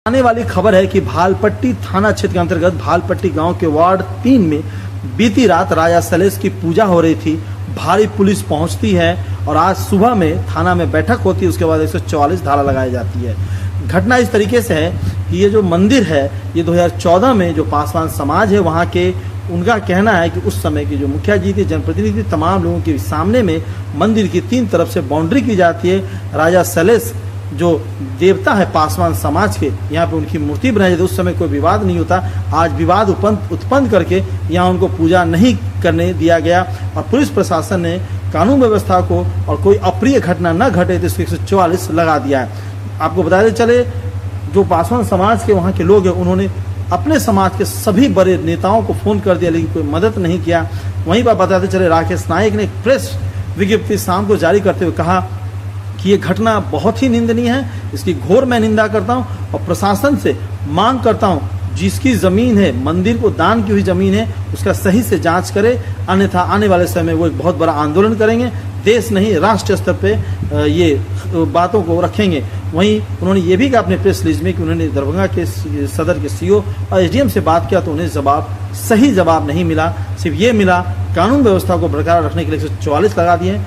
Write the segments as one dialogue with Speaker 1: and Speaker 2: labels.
Speaker 1: आने वाली खबर है कि भालपट्टी थाना क्षेत्र के अंतर्गत भालपट्टी गांव के वार्ड 3 में बीती रात राजा सलेश की पूजा हो रही थी। भारी पुलिस पहुंचती है और आज सुबह में थाना में बैठक होती है। उसके बाद 144 धारा लगाई जाती है। घटना इस तरीके से है कि ये जो मंदिर है ये 2014 में जो पासवान समाज है वहाँ के, उनका कहना है कि उस समय की जो मुखिया जी थे, जनप्रतिनिधि, तमाम लोगों के सामने में मंदिर की 3 तरफ से बाउंड्री की जाती है। राजा सलेश जो देवता है पासवान समाज के, यहाँ पे उनकी मूर्ति बनाई जाती है। उस समय कोई विवाद नहीं होता। आज विवाद उत्पन्न करके यहाँ उनको पूजा नहीं करने दिया गया और पुलिस प्रशासन ने कानून व्यवस्था को और कोई अप्रिय घटना न घटे तो इसको 144 लगा दिया है। आपको बताते चले जो पासवान समाज के वहाँ के लोग हैं उन्होंने अपने समाज के सभी बड़े नेताओं को फोन कर दिया लेकिन कोई मदद नहीं किया। वहीं पर बताते चले राकेश नायक ने एक प्रेस विज्ञप्ति शाम को जारी करते हुए कहा कि ये घटना बहुत ही निंदनीय है, इसकी घोर मैं निंदा करता हूं और प्रशासन से मांग करता हूं जिसकी जमीन है, मंदिर को दान की हुई जमीन है, उसका सही से जांच करे, अन्यथा आने वाले समय में वो एक बहुत बड़ा आंदोलन करेंगे। देश नहीं राष्ट्रीय स्तर पे ये बातों को रखेंगे। वहीं उन्होंने ये भी कहा अपने प्रेस रिलीज में कि उन्होंने दरभंगा के सदर के सीओ और एसडीएम से बात किया तो उन्हें सही जवाब नहीं मिला। सिर्फ ये मिला कानून व्यवस्था को बरकरार रखने के लिए 144 लगा दिए,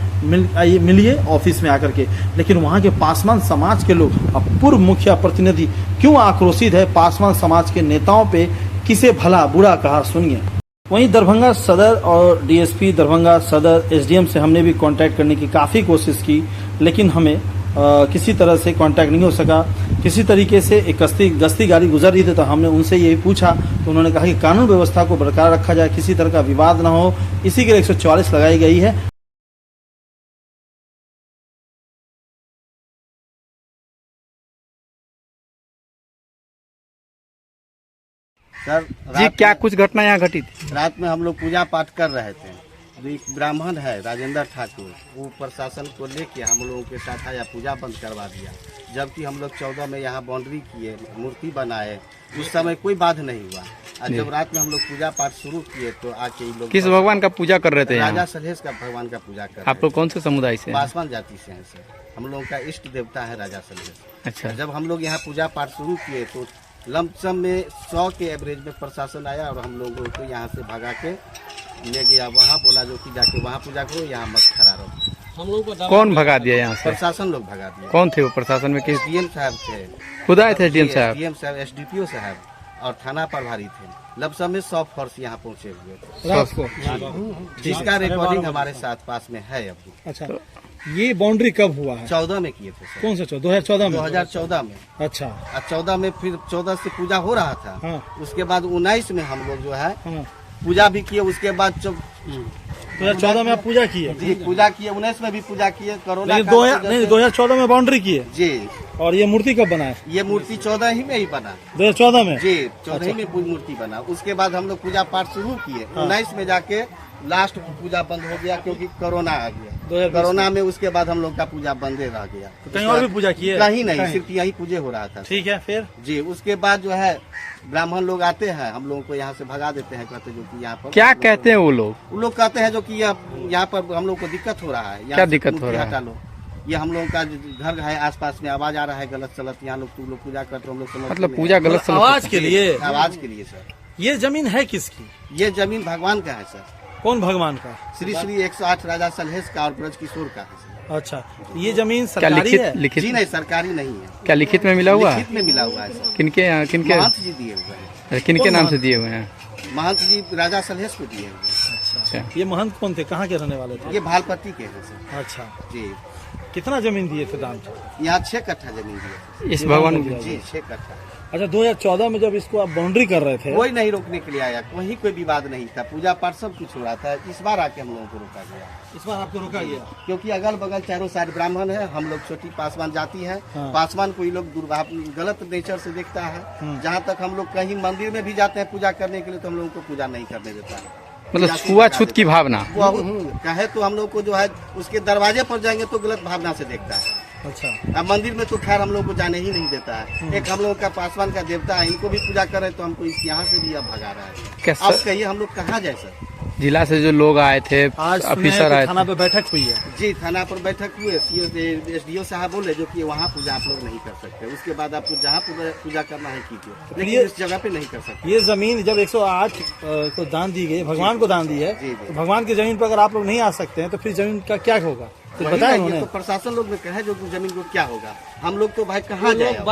Speaker 1: मिलिए ऑफिस में आकर के। लेकिन वहाँ के पासवान समाज के लोग, अब पूर्व मुखिया प्रतिनिधि क्यों आक्रोशित है पासवान समाज के नेताओं पे, किसे भला बुरा कहा, सुनिए। वहीं दरभंगा सदर और डीएसपी दरभंगा सदर एसडीएम से हमने भी कांटेक्ट करने की काफ़ी कोशिश की लेकिन हमें किसी तरह से कांटेक्ट नहीं हो सका। किसी तरीके से एक गश्ती गाड़ी गुजर रही थी तो हमने उनसे यही पूछा तो उन्होंने कहा कि कानून व्यवस्था को बरकरार रखा जाए, किसी तरह का विवाद न हो, इसी के लिए 144 लगाई गई है।
Speaker 2: सर
Speaker 3: जी क्या कुछ घटना यहाँ घटी थी?
Speaker 2: रात में हम लोग पूजा पाठ कर रहे थे। एक ब्राह्मण है राजेंद्र ठाकुर, वो प्रशासन को लेके हम लोगों के साथ आया, पूजा बंद करवा दिया। जबकि हम लोग 14 में यहाँ बाउंड्री किए, मूर्ति बनाए, उस समय कोई बाध नहीं हुआ। और जब रात में हम लोग पूजा पाठ शुरू किए तो आके ये लोग
Speaker 3: किस भगवान का पूजा कर रहे थे?
Speaker 2: राजा सलेश का भगवान का पूजा कर।
Speaker 3: आप लोग कौन से समुदाय से?
Speaker 2: पासवान जाति से हैं सर। हम लोगों का इष्ट देवता है राजा सलेश।
Speaker 3: अच्छा।
Speaker 2: जब हम लोग यहाँ पूजा पाठ शुरू किए तो लमसम में 100 के एवरेज में प्रशासन आया और हम लोगों को यहाँ से भगा के ले गया। वहाँ बोला जो कि जाके वहाँ पूजा करो, यहाँ मत खड़ा रहो। हम लोग को
Speaker 3: कौन भगा दिया यहाँ से?
Speaker 2: प्रशासन लोग भगा दिया।
Speaker 3: कौन थे वो प्रशासन में? किस?
Speaker 2: डीएम साहब थे,
Speaker 3: खुद आए थे डीएम साहब?
Speaker 2: डीएम साहब, एसडीपीओ साहब और थाना प्रभारी थे। लमसम में 100 फोर्स यहाँ पहुँचे हुए थे, जिसका रिकॉर्डिंग हमारे साथ पास में है अभी।
Speaker 1: अच्छा, ये बाउंड्री कब हुआ है?
Speaker 2: 14 में किए थे सर।
Speaker 1: कौन सा 2014 में?
Speaker 2: 2014 में।
Speaker 1: अच्छा।
Speaker 2: 14 में फिर 14 से पूजा हो रहा था।
Speaker 1: हाँ।
Speaker 2: उसके बाद 19 में हम लोग जो है
Speaker 1: हाँ।
Speaker 2: पूजा भी किए। उसके बाद जब
Speaker 1: 2014 में आप पूजा किए?
Speaker 2: जी पूजा किए, 19 में भी पूजा किए। कोरोना
Speaker 1: नहीं 2014 में बाउंड्री किए
Speaker 2: जी।
Speaker 1: और ये मूर्ति कब बना है?
Speaker 2: ये मूर्ति 14 ही में ही बना।
Speaker 1: 2014 में?
Speaker 2: जी 14 ही में मूर्ति बना। उसके बाद हम लोग पूजा पाठ शुरू किए। 19 में जाके लास्ट पूजा बंद हो गया क्योंकि कोरोना आ गया। कोरोना में उसके बाद हम लोग का पूजा बंदे रह गया।
Speaker 1: तो कहीं और भी पूजा किए?
Speaker 2: कहीं नहीं, सिर्फ यही पूजे हो रहा था।
Speaker 1: ठीक है। फिर
Speaker 2: जी उसके बाद जो है ब्राह्मण लोग आते हैं, हम लोगों को यहाँ से भगा देते हैं, कहते जो कि यहाँ पर
Speaker 3: क्या कहते हैं वो लोग?
Speaker 2: वो लोग कहते हैं जो कि यहाँ पर हम लोग को दिक्कत हो रहा है।
Speaker 3: क्या दिक्कत हो रहा है?
Speaker 2: हटा लो, ये हम लोगों का घर है आसपास में, आवाज आ रहा है गलत सलत। यहाँ लोग तुम लोग पूजा करते हो, हम लोग
Speaker 3: मतलब पूजा गलत
Speaker 1: आवाज के लिए?
Speaker 2: आवाज के लिए सर।
Speaker 1: ये जमीन है किसकी?
Speaker 2: ये जमीन भगवान का है सर।
Speaker 1: कौन भगवान का?
Speaker 2: श्री श्री 108 राजा सलहेश का और ब्रज किशोर का है सर।
Speaker 1: अच्छा, ये जमीन
Speaker 3: क्या
Speaker 1: सरकारी है?
Speaker 3: लिखित?
Speaker 2: जी नहीं, सरकारी नहीं है।
Speaker 3: क्या लिखित में मिला हुआ है?
Speaker 2: लिखित में मिला हुआ है सर।
Speaker 3: किनके
Speaker 2: महंत जी दिए हुए हैं।
Speaker 3: किनके नाम से दिए हुए हैं?
Speaker 2: महंत जी राजा सलहेश को दिए हुए हैं।
Speaker 1: अच्छा। ये महंत कौन थे, कहाँ के रहने वाले थे?
Speaker 2: ये भालपट्टी के हैं सर।
Speaker 1: अच्छा
Speaker 2: जी।
Speaker 1: कितना जमीन दिए थे दान?
Speaker 2: यहाँ 6 कट्ठा जमीन दिए
Speaker 3: इस भगवान
Speaker 2: जी 6 कट्ठा।
Speaker 1: अच्छा, 2014 में जब इसको आप बाउंड्री कर रहे थे?
Speaker 2: कोई नहीं रोकने के लिए आया, वहीं कोई विवाद नहीं था। पूजा पाठ सब कुछ हो रहा था। इस बार आके हम लोगों को रोका गया।
Speaker 1: इस बार आपको रोका गया
Speaker 2: क्योंकि अगल बगल चारों साइड ब्राह्मण है, हम लोग छोटी पासवान जाति है।
Speaker 1: हाँ।
Speaker 2: पासवान को ये लोग गलत नेचर से देखता है। जहाँ तक हम लोग कहीं मंदिर में भी जाते हैं पूजा करने के लिए तो हम लोगों को पूजा नहीं करने देता है।
Speaker 3: मतलब छुआछूत की भावना
Speaker 2: कहे तो हम लोग को जो है उसके दरवाजे पर जाएंगे तो गलत भावना से देखता है।
Speaker 1: अच्छा।
Speaker 2: अब मंदिर में तो खैर हम लोग को जाने ही नहीं देता है। एक हम लोग का पासवान का देवता है, इनको भी पूजा कर रहे तो हमको यहाँ से भी अब भगा रहा है। अब कहिए हम लोग कहाँ जाए सर?
Speaker 3: जिला से जो लोग आए थे,
Speaker 1: आज
Speaker 3: ऑफिसर आए
Speaker 1: थाना
Speaker 3: थे,
Speaker 1: पे बैठक हुई है।
Speaker 2: जी, थाना पर बैठक हुए, SDO साहब बोले जो कि वहाँ पूजा आप लोग नहीं कर सकते, उसके बाद आपको जहाँ पूजा करना है कीजिए, लेकिन
Speaker 1: ये-
Speaker 2: इस जगह पे नहीं कर सकते।
Speaker 1: ये जमीन जब 108 को दान दी गई, भगवान को दान दी है,
Speaker 2: जी, जी।
Speaker 1: तो भगवान की जमीन पर अगर आप लोग नहीं आ सकते हैं तो फिर जमीन का क्या होगा? तो
Speaker 2: वही
Speaker 1: बताया
Speaker 2: ना, ये
Speaker 1: उन्होंने।
Speaker 2: तो प्रशासन लोग ने कहा जो कि जमीन को क्या होगा, हम लोग तो भाई कहाँ जाए अब?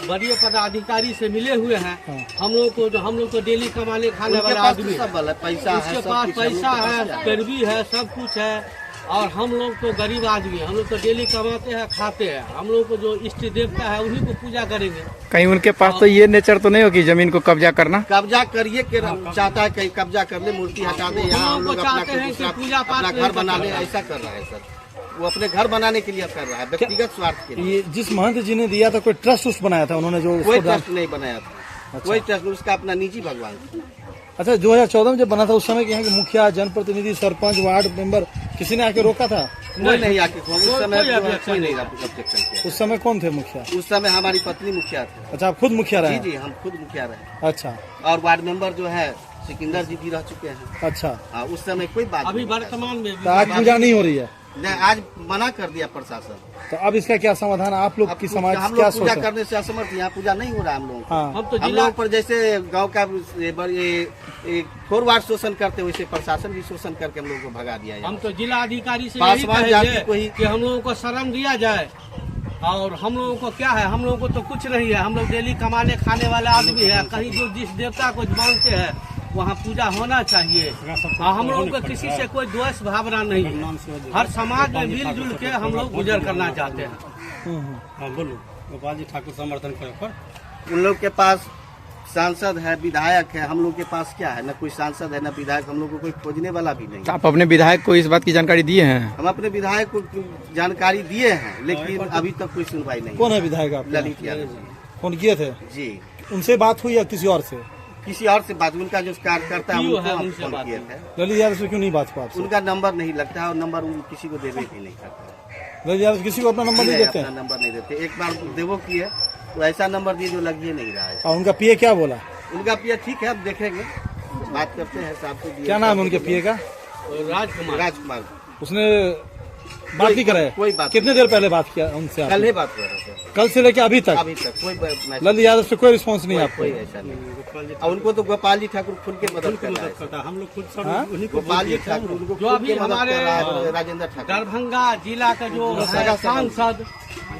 Speaker 4: वरीय पदाधिकारी से मिले हुए हैं।
Speaker 1: हाँ।
Speaker 4: हम लोग तो डेली कमाने खाने
Speaker 2: उनके
Speaker 4: वाला
Speaker 2: पास
Speaker 4: आदमी
Speaker 2: तो
Speaker 4: है।
Speaker 2: सब वाला पैसा है,
Speaker 4: उसके
Speaker 2: सब
Speaker 4: पास
Speaker 2: कुछ, हम लोग
Speaker 4: पैसा
Speaker 2: के पास
Speaker 4: है,
Speaker 2: क्या है?
Speaker 4: पैरवी है, सब कुछ है। और हम लोग तो गरीब आदमी हैं, हम लोग तो डेली कमाते हैं, खाते हैं। हम लोग को जो इष्ट देवता है उन्हीं को पूजा करेंगे।
Speaker 3: कहीं उनके पास तो ये नेचर तो नहीं हो कि जमीन को कब्जा करना?
Speaker 2: कब्जा करिए के चाहता है, कहीं कब्जा कर ले, मूर्ति हटा दे, यहाँ हम लोग अपना
Speaker 4: चाहते हैं कि पूजा पाठ
Speaker 2: अपना
Speaker 4: नहीं
Speaker 2: घर बना
Speaker 4: कर
Speaker 2: ले,
Speaker 4: सकते।
Speaker 2: ऐसा कर रहा है सर। वो अपने घर बनाने के लिए कर रहा है, व्यक्तिगत स्वार्थ के लिए।
Speaker 1: ये जिस महंत जी ने दिया था, कोई ट्रस्ट उस्ट बनाया था उन्होंने जो
Speaker 2: कोई
Speaker 1: उसको दान-
Speaker 2: ट्रस्ट नहीं बनाया था, कोई ट्रस्ट, उसका अपना निजी भगवान था।
Speaker 1: अच्छा, 2014 में जब बना था उस समय के यहाँ के मुखिया, जनप्रतिनिधि, सरपंच, वार्ड मेंबर किसी ने आके रोका था?
Speaker 2: कोई नहीं आके, उस समय
Speaker 4: कोई objection
Speaker 2: कोई नहीं ऑब्जेक्शन किया।
Speaker 1: उस समय कौन थे मुखिया?
Speaker 2: उस समय हमारी पत्नी मुखिया थी।
Speaker 1: अच्छा, आप खुद मुखिया रहे
Speaker 2: जी
Speaker 1: हैं?
Speaker 2: जी, हम खुद मुखिया रहे,
Speaker 1: अच्छा
Speaker 2: और वार्ड मेंबर जो है सिकंदर जी भी रह चुके हैं।
Speaker 1: अच्छा,
Speaker 2: हाँ, उस समय कोई बात
Speaker 4: अभी
Speaker 2: नहीं था।
Speaker 4: वर्तमान में
Speaker 1: तो आज पूजा नहीं हो रही है,
Speaker 2: नहीं, आज मना कर दिया प्रशासन।
Speaker 1: तो अब इसका क्या समाधान? आप लोग
Speaker 2: अब
Speaker 1: की समाज
Speaker 2: हम
Speaker 1: क्या
Speaker 2: लोग पूजा
Speaker 1: सोच?
Speaker 2: करने से असमर्थ, यहाँ पूजा नहीं हो रहा है हम लोगों को।
Speaker 1: हाँ,
Speaker 4: हम तो
Speaker 2: हम
Speaker 4: जिला
Speaker 2: लोग पर जैसे गांव का फोरवार्ड शोषण करते वैसे प्रशासन भी शोषण करके हम लोगों को भगा दिया है।
Speaker 4: हम तो जिला अधिकारी से यही
Speaker 2: पासवान जाति को
Speaker 4: कहेंगे
Speaker 2: ही-
Speaker 4: कि हम लोगों को शरण दिया जाए। और हम लोगों को क्या है, हम लोगों को तो कुछ नहीं है। हम लोग डेली कमाने खाने वाला आदमी है। कहीं जो जिस देवता को मानते हैं वहाँ पूजा होना चाहिए। और हम लोगों को किसी से कोई द्वेष भावना नहीं है। हर समाज में मिलजुल के हम लोग गुजर करना चाहते हैं।
Speaker 5: बोलो गोपाल जी ठाकुर समर्थन करे पर
Speaker 2: उन लोग के पास सांसद है, विधायक है, हम लोग के पास क्या है? न कोई सांसद है, न विधायक, हम लोग को कोई खोजने वाला भी नहीं।
Speaker 3: तो आप अपने विधायक को इस बात की जानकारी दिए हैं?
Speaker 2: हम अपने विधायक को जानकारी दिए हैं, लेकिन अभी तक कोई सुनवाई नहीं।
Speaker 1: कौन है विधायक आप?
Speaker 2: ललित यादव जी।
Speaker 1: फोन किए थे?
Speaker 2: जी,
Speaker 1: उनसे बात हुई या किसी और से?
Speaker 2: किसी और से बात, उनका जो कार्यकर्ता है
Speaker 4: क्यों
Speaker 2: उनको
Speaker 4: है,
Speaker 2: हम
Speaker 4: उनसे
Speaker 2: फोन
Speaker 4: बात
Speaker 2: किए
Speaker 4: हुई?
Speaker 2: थे।
Speaker 1: ललित यादव से क्यों नहीं बात हुआ आपसे?
Speaker 2: उनका नंबर नहीं लगता है, और नंबर उन किसी को देवे भी नहीं करता।
Speaker 1: ललित यादव किसी को अपना नंबर नहीं देते
Speaker 2: अपना
Speaker 1: हैं?
Speaker 2: नंबर नहीं देते। एक बार देवो किए तो ऐसा नंबर दिए जो लग ही नहीं रहा है।
Speaker 1: और उनका पीए क्या बोला?
Speaker 2: उनका पिया ठीक है, अब देखेंगे, बात करते हैं साहब से।
Speaker 1: क्या नाम है उनके पीए का?
Speaker 4: राजकुमार
Speaker 2: राजकुमार।
Speaker 1: उसने बात नहीं कराया?
Speaker 2: कोई बात
Speaker 1: कितने देर पहले बात किया उनसे
Speaker 2: कल
Speaker 1: आपने?
Speaker 2: ही बात कर रहे थे,
Speaker 1: कल से लेके अभी तक?
Speaker 2: अभी तक कोई मैसेज-
Speaker 1: ललित यादव से कोई रिस्पांस नहीं
Speaker 2: कोई
Speaker 1: आपको?
Speaker 2: ऐसा नहीं। और उनको तो गोपाल जी ठाकुर खुल के मदद कर रहा है।
Speaker 5: करता हम लोग खुद
Speaker 1: हाँ?
Speaker 5: सब उन्हीं को
Speaker 2: गोपाल जी ठाकुर उनको
Speaker 4: जो
Speaker 2: खुद
Speaker 4: अभी
Speaker 2: के मदद
Speaker 4: हमारे
Speaker 2: कर रहा है, राजेंद्र ठाकुर।
Speaker 4: दरभंगा जिला का जो है
Speaker 2: सगा
Speaker 4: सांसद,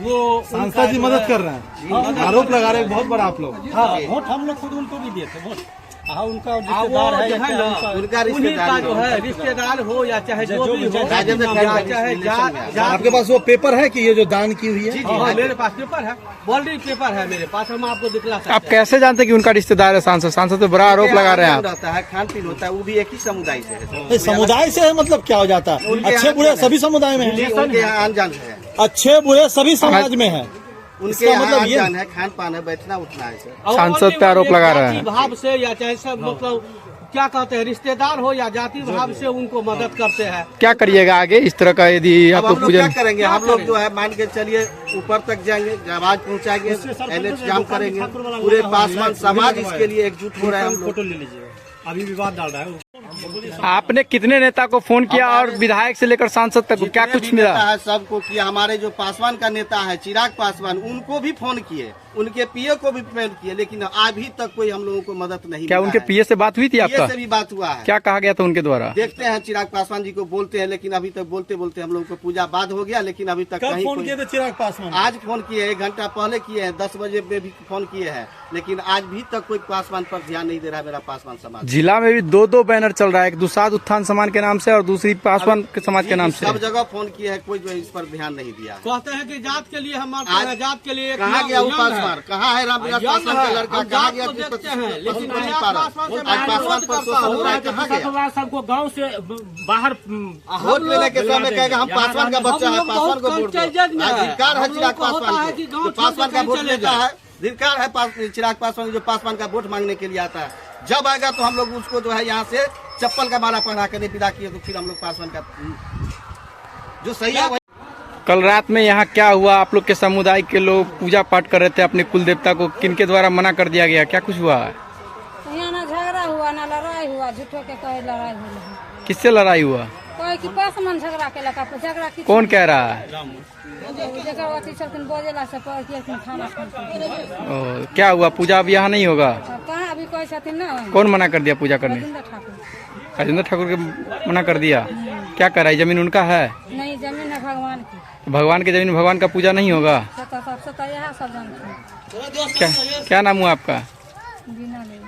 Speaker 4: वो
Speaker 1: सांसद जी मदद कर रहे हैं, आरोप लगा रहे हैं बहुत बड़ा आप लोग।
Speaker 5: हाँ वोट हम लोग खुद उनको भी दिए थे वोट। हाँ उनका
Speaker 4: वो
Speaker 5: रिश्तेदार है
Speaker 4: जो
Speaker 5: या
Speaker 4: है
Speaker 5: क्या
Speaker 4: ना,
Speaker 5: उनका
Speaker 2: उनका
Speaker 4: उन्हीं का
Speaker 2: रिश्तेदार
Speaker 4: जो है रिश्तेदार हो या चाहे जो भी हो,
Speaker 2: राजेंद्र
Speaker 4: या
Speaker 2: ठाकुर
Speaker 4: चाहे
Speaker 2: रिलेशन में है।
Speaker 4: जात-
Speaker 1: आपके पास वो पेपर है कि ये जो दान की हुई है?
Speaker 2: जी,
Speaker 4: हाँ,
Speaker 2: है।
Speaker 4: मेरे पास पेपर है, बॉल्डिंग पेपर है मेरे पास, हम आपको दिखला सकते
Speaker 3: आप
Speaker 4: हैं।
Speaker 3: कैसे जानते हैं कि उनका रिश्तेदार है सांसद? सांसद तो बड़ा आरोप लगा रहे हैं आप।
Speaker 2: रहता है, खान पीन होता है, वो भी एक ही समुदाय से है।
Speaker 1: नहीं, समुदाय से है मतलब क्या हो जाता है?
Speaker 2: उनके
Speaker 1: अच्छे
Speaker 2: यहाँ
Speaker 1: बुरे
Speaker 2: क्या है?
Speaker 1: सभी समुदाय में
Speaker 2: जी,
Speaker 1: है?
Speaker 2: उनके यहाँ आन जान है,
Speaker 1: अच्छे बुरे सभी समाज में है।
Speaker 2: उनके
Speaker 1: इसका
Speaker 2: यहाँ
Speaker 1: मतलब
Speaker 2: आन
Speaker 1: ये-
Speaker 2: जान है, खान पान है, बैठना उठना है सर।
Speaker 4: और
Speaker 3: सांसद पे आरोप लगा रहे हैं।
Speaker 4: जाति भाव से या चाहे सब मतलब क्या कहते हैं, रिश्तेदार हो या जाति भाव से उनको मदद करते हैं।
Speaker 3: क्या करिएगा आगे इस तरह का यदि
Speaker 2: अब
Speaker 3: आपको
Speaker 2: हम लोग क्या
Speaker 3: पूजन?
Speaker 2: करेंगे? हम लोग जो है मान के चलिए ऊपर तक जाएंगे, आवाज पहुंचाएंगे, NH जाम करेंगे, पूरे पासवान समाज इसके लिए एकजुट हो रहा है। हम लोग
Speaker 5: फोटो ले लीजिएगा, अभी विवाद डाल रहा है।
Speaker 3: आपने कितने नेता को फोन किया और विधायक से लेकर सांसद तक क्या
Speaker 2: जितने
Speaker 3: कुछ
Speaker 2: भी
Speaker 3: मिला?
Speaker 2: नेता है सबको किया। हमारे जो पासवान का नेता है चिराग पासवान, उनको भी फोन किए, उनके पीए को भी फोन किए, लेकिन अभी तक कोई हम लोगों को मदद नहीं
Speaker 3: क्या
Speaker 2: मिला
Speaker 3: उनके
Speaker 2: है।
Speaker 3: पीए से बात हुई थी
Speaker 2: पीए
Speaker 3: आपका?
Speaker 2: से भी बात हुआ है।
Speaker 3: क्या कहा गया था उनके द्वारा?
Speaker 2: देखते हैं, चिराग पासवान जी को बोलते हैं, लेकिन अभी तक बोलते बोलते हम लोगों को पूजा बाद हो गया, लेकिन अभी तक
Speaker 1: कब
Speaker 2: कहीं
Speaker 1: फोन
Speaker 2: कोई-
Speaker 1: किए थे चिराग पासवान?
Speaker 2: आज फोन किए, 1 घंटा पहले किए हैं, 10 बजे में भी फोन किए हैं, लेकिन आज भी तक कोई पासवान पर ध्यान नहीं दे रहा है मेरा पासवान समाज।
Speaker 3: जिला में भी दो बैनर चल रहा है, एक दुसाद उत्थान समाज के नाम से और दूसरी पासवान के समाज के नाम से।
Speaker 2: सब जगह फोन किए हैं, कोई जो है इस पर ध्यान नहीं दिया है।
Speaker 4: कहते हैं कि जात के लिए हम मारते
Speaker 2: आज
Speaker 4: हैं, जात के लिए एक
Speaker 2: कहाँ गया वो
Speaker 4: यंग है।
Speaker 2: पासवान? कहाँ है रामविलास
Speaker 4: यंग
Speaker 2: पासवान का
Speaker 4: है,
Speaker 2: लड़का?
Speaker 4: हम
Speaker 2: कहाँ
Speaker 4: जात
Speaker 2: गया?
Speaker 4: को देखते हैं, लेकिन
Speaker 2: नहीं
Speaker 4: आज
Speaker 2: पा रहा।
Speaker 4: पासवान से
Speaker 2: आज
Speaker 4: मैं
Speaker 2: पासवान
Speaker 4: विरोध
Speaker 2: पर
Speaker 4: करता
Speaker 2: शोषण हो रहा है,
Speaker 4: हूँ।
Speaker 2: कहाँ गया?
Speaker 5: सबको गांव से बाहर
Speaker 2: वोट लेने के समय कहेगा हम पासवान का बच्चा है,
Speaker 4: हम लोग
Speaker 2: पासवान को
Speaker 4: बहुत
Speaker 2: वोट दो।
Speaker 4: कल्चर में
Speaker 2: आज
Speaker 4: है।
Speaker 2: धिक्कार है
Speaker 4: हम लोग
Speaker 2: चिराग
Speaker 4: को होता
Speaker 2: पासवान
Speaker 4: है
Speaker 2: को,
Speaker 4: कि गाँव
Speaker 2: जो
Speaker 4: छोड़
Speaker 2: पासवान
Speaker 4: के
Speaker 2: का
Speaker 4: कहीं
Speaker 2: वोट
Speaker 4: चले
Speaker 2: लेता
Speaker 4: जाए।
Speaker 2: है। धिक्कार है चिराग पासवान जो पासवान का वोट मांगने के लिए आता है। जब आएगा तो हम लोग उसको जो है यहाँ से चप्पल का माला पहना कर विदा किए, तो फिर हम लोग पासवान का जो सही है वही।
Speaker 3: कल रात में यहाँ क्या हुआ? आप लोग के समुदाय के लोग पूजा पाठ कर रहे थे अपने कुल देवता को, किनके द्वारा मना कर दिया गया? क्या कुछ हुआ?
Speaker 6: यहाँ ना झगड़ा हुआ ना लड़ाई हुआ, हुआ झूठो के कहे लड़ाई हुई है
Speaker 3: किससे लड़ाई हुआ?
Speaker 6: कोई की पास मन झगड़ा के लगा पर झगड़ा की
Speaker 3: कौन कह रहा है?
Speaker 6: जगह अथी छलखिन बोझेला से पर के खाना खाना
Speaker 3: ओ, क्या हुआ? पूजा अब यहाँ नहीं होगा?
Speaker 6: कहाँ अभी कोई छथिन ना
Speaker 3: कौन मना कर दिया पूजा करने?
Speaker 6: राजेंद्र ठाकुर
Speaker 3: राजेंद्र ठाकुर के मना कर दिया? क्या कर रहा है? जमीन उनका है?
Speaker 6: नहीं जमीन है भगवान की
Speaker 3: भगवान की जमीन, भगवान का पूजा नहीं होगा?
Speaker 6: सबसे तो यह सब जानते हैं
Speaker 3: क्या क्या नाम हुआ आपका?
Speaker 6: बिना ले